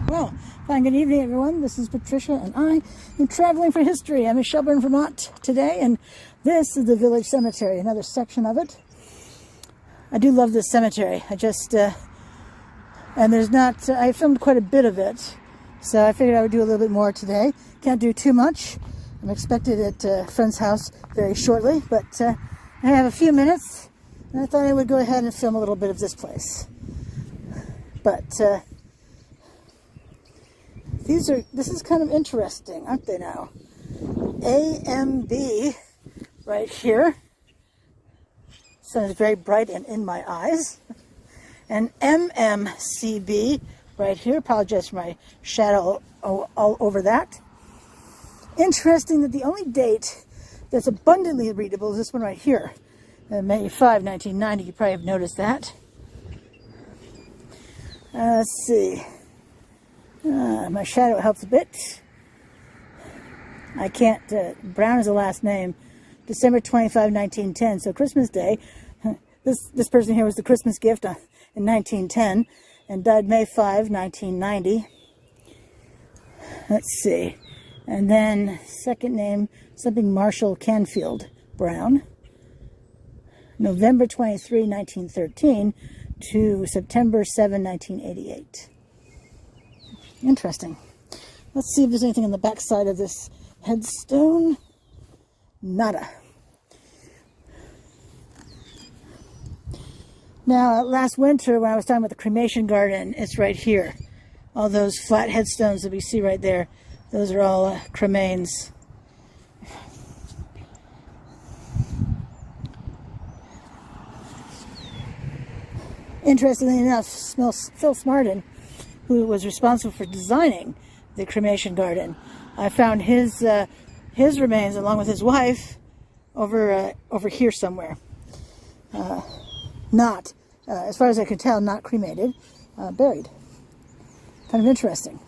Well, fine, good evening, everyone. This is Patricia, and I am traveling for history. I'm in Shelburne, Vermont today, and this is the village cemetery, another section of it. I do love this cemetery. And there's not, I filmed quite a bit of it, so I figured I would do a little bit more today. Can't do too much. I'm expected at a friend's house very shortly, but I have a few minutes, and I thought I would go ahead and film a little bit of this place. But this is kind of interesting, aren't they now? AMB right here. Sun is very bright and in my eyes. And MMCB right here. Apologize for my shadow all over that. Interesting that the only date that's abundantly readable is this one right here. May 5, 1990. You probably have noticed that. Let's see. My shadow helps a bit. I can't, Brown is the last name. December 25, 1910. So Christmas Day. This person here was the Christmas gift in 1910 and died May 5, 1990. Let's see. And then second name, something Marshall Canfield Brown. November 23, 1913 to September 7, 1988. Interesting. Let's see if there's anything on the back side of this headstone. Nada. Now, last winter when I was talking about the Cremation Garden, it's right here. All those flat headstones that we see right there, those are all cremains. Interestingly enough, Phil Smarden, who was responsible for designing the Cremation Garden, I found his remains along with his wife over here somewhere. Not, as far as I could tell, not cremated, buried. Kind of interesting.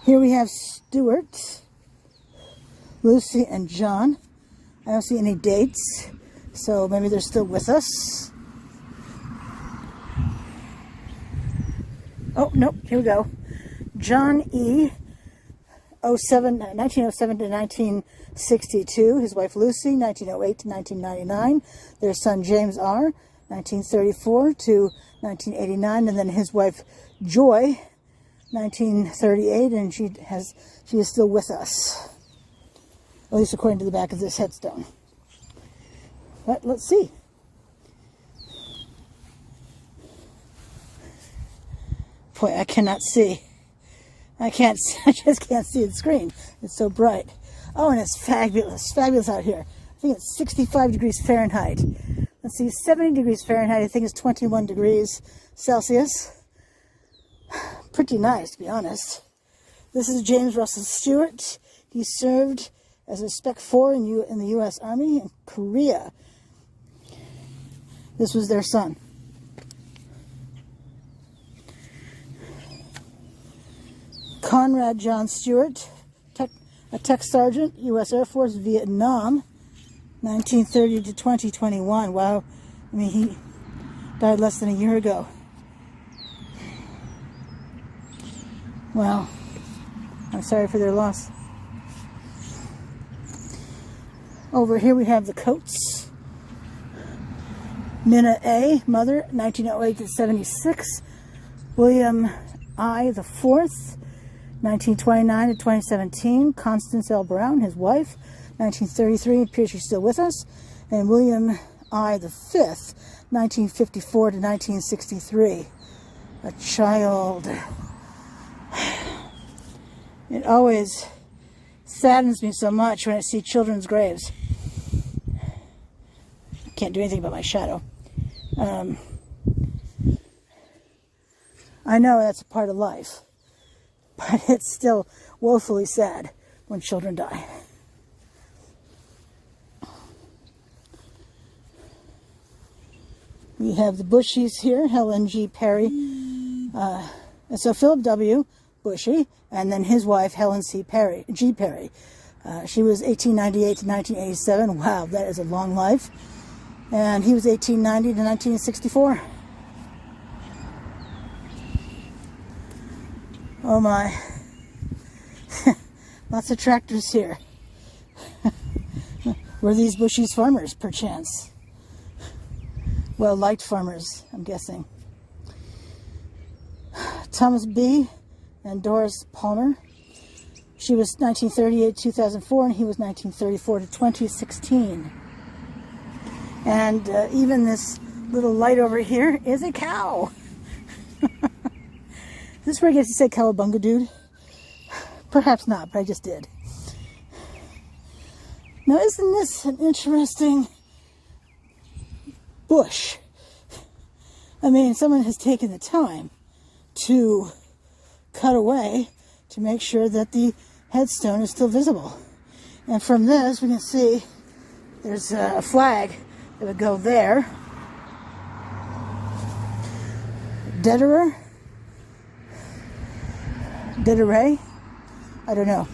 Here we have Stewart, Lucy, and John. I don't see any dates, so maybe they're still with us. Oh, nope, here we go. John E., 1907 to 1962. His wife Lucy, 1908 to 1999. Their son James R., 1934 to 1989. And then his wife Joy, 1938, and she is still with us. At least according to the back of this headstone. But let's see. Boy, I cannot see. I just can't see the screen. It's so bright. Oh, and it's fabulous. Fabulous out here. I think it's 65 degrees Fahrenheit. Let's see, 70 degrees Fahrenheit, I think it's 21 degrees Celsius. Pretty nice, to be honest. This is James Russell Stewart. He served as a Spec 4 in the U.S. Army in Korea. This was their son. Conrad John Stewart, a tech sergeant, U.S. Air Force, Vietnam, 1930 to 2021. Wow. I mean, he died less than a year ago. Wow. I'm sorry for their loss. Over here we have the Coates. Minna A., mother, 1908 to 76. William I. the Fourth, 1929 to 2017. Constance L. Brown, his wife, 1933, appears she's still with us. And William I. the Fifth, 1954 to 1963. A child. It always saddens me so much when I see children's graves. I can't do anything about my shadow. I know that's a part of life. But it's still woefully sad when children die. We have the Bushies here, Helen G. Perry. And so Philip W. Bushy, and then his wife, Helen C. Perry, G. Perry. She was 1898 to 1987. Wow, that is a long life. And he was 1890 to 1964. Oh my. Lots of tractors here. Were these Bushy's farmers, perchance? Well-liked farmers, I'm guessing. Thomas B. and Doris Palmer. She was 1938 to 2004, and he was 1934 to 2016. And even this little light over here is a cow. Is this where I get to say cowabunga, dude? Perhaps not, but I just did. Now, isn't this an interesting bush? I mean, someone has taken the time to cut away to make sure that the headstone is still visible. And from this, we can see there's a flag that would go there. Deaderer? I don't know.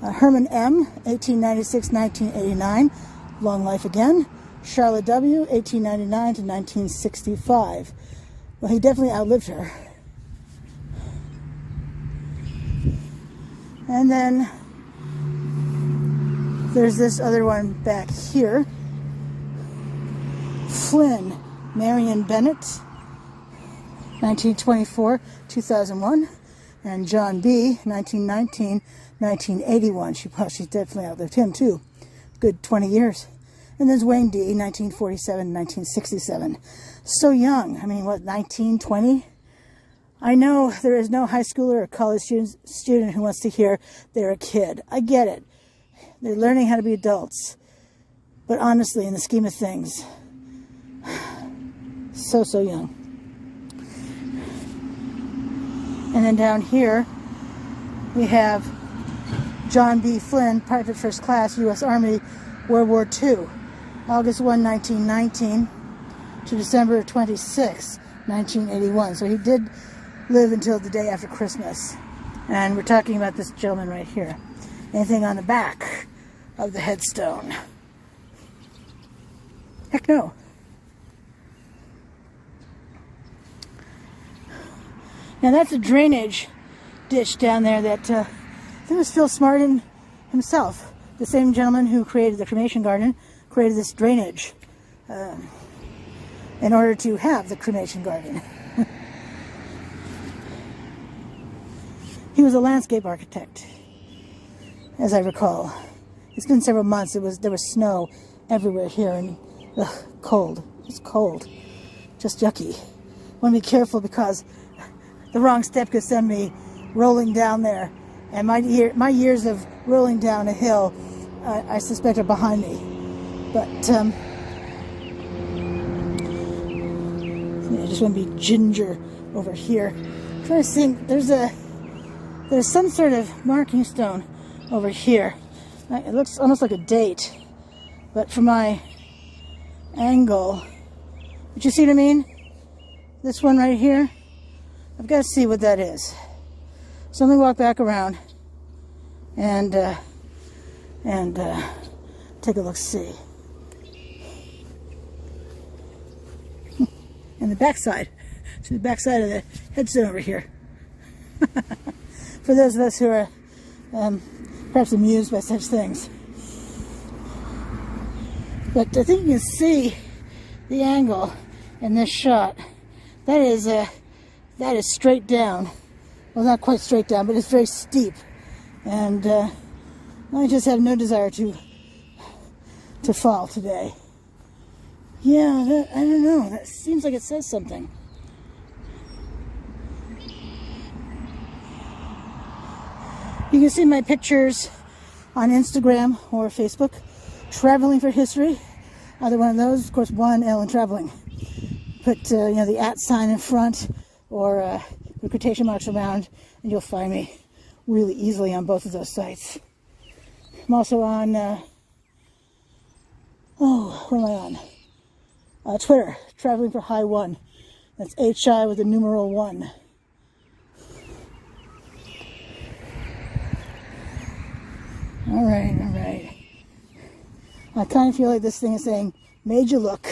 Herman M., 1896-1989, long life again. Charlotte W., 1899 to 1965. Well, he definitely outlived her. And then there's this other one back here. Flynn, Marion Bennett, 1924, 2001. And John B., 1919, 1981. She's definitely outlived him too. Good 20 years. And there's Wayne D., 1947, 1967. So young. I mean, what, 19, 20? I know there is no high schooler or college student who wants to hear they're a kid. I get it. They're learning how to be adults. But honestly, in the scheme of things, so young. And then down here, we have John B. Flynn, Private First Class, U.S. Army, World War II. August 1, 1919 to December 26, 1981. So he did live until the day after Christmas. And we're talking about this gentleman right here. Anything on the back of the headstone? Heck no. Now that's a drainage ditch down there that I think was Phil Smartin himself, the same gentleman who created the Cremation Garden, created this drainage in order to have the Cremation Garden. He was a landscape architect, as I recall. It's been several months. There was snow everywhere here, and cold. It's cold, just yucky. Want to be careful because the wrong step could send me rolling down there, and my years of rolling down a hill, I suspect, are behind me. But I just want to be ginger over here. I'm trying to think. There's some sort of marking stone over here. It looks almost like a date, but from my angle, but you see what I mean? This one right here. I've got to see what that is. So let me walk back around and take a look-see. And the backside. See the backside of the headstone over here. For those of us who are perhaps amused by such things. But I think you can see the angle in this shot. That is straight down. Well, not quite straight down, but it's very steep. And I just have no desire to fall today. Yeah, I don't know. That seems like it says something. You can see my pictures on Instagram or Facebook. Traveling for History. Either one of those. Of course, 1L in traveling. Put the @ sign in front or the quotation marks around, and you'll find me really easily on both of those sites. I'm also on, what am I on? Twitter, Traveling for High 1. That's HI with the numeral 1. All right. I kind of feel like this thing is saying, made you look.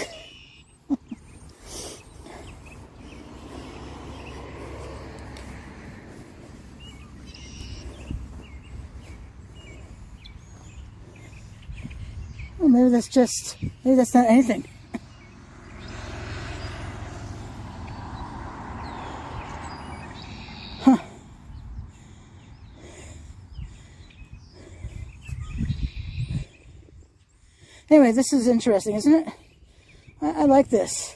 Well, maybe that's not anything. Huh. Anyway, this is interesting, isn't it? I like this.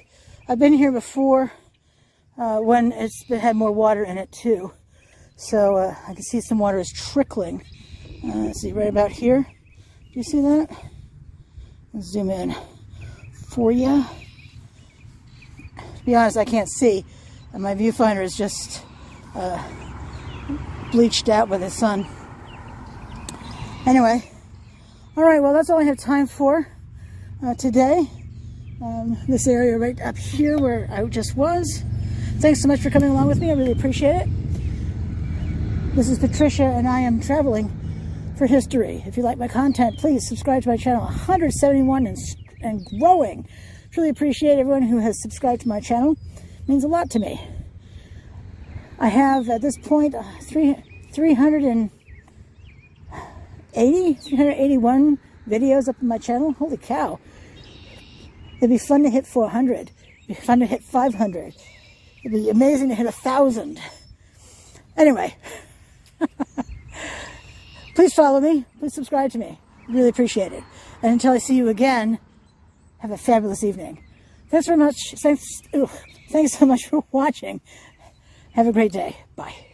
I've been here before when had more water in it too. So I can see some water is trickling. Let's see, right about here. Do you see that? Let's zoom in for you. To be honest, I can't see. And my viewfinder is just bleached out by the sun. Anyway, all right, well, that's all I have time for today. This area right up here where I just was. Thanks so much for coming along with me. I really appreciate it. This is Patricia, and I am traveling for history. If you like my content, please subscribe to my channel. 171 and growing. Really appreciate everyone who has subscribed to my channel. It means a lot to me. I have, at this point, 381 videos up on my channel. Holy cow. It'd be fun to hit 400. It'd be fun to hit 500. It'd be amazing to hit 1,000. Anyway. Please follow me. Please subscribe to me. Really appreciate it. And until I see you again, have a fabulous evening. Thanks very much. Thanks so much for watching. Have a great day. Bye.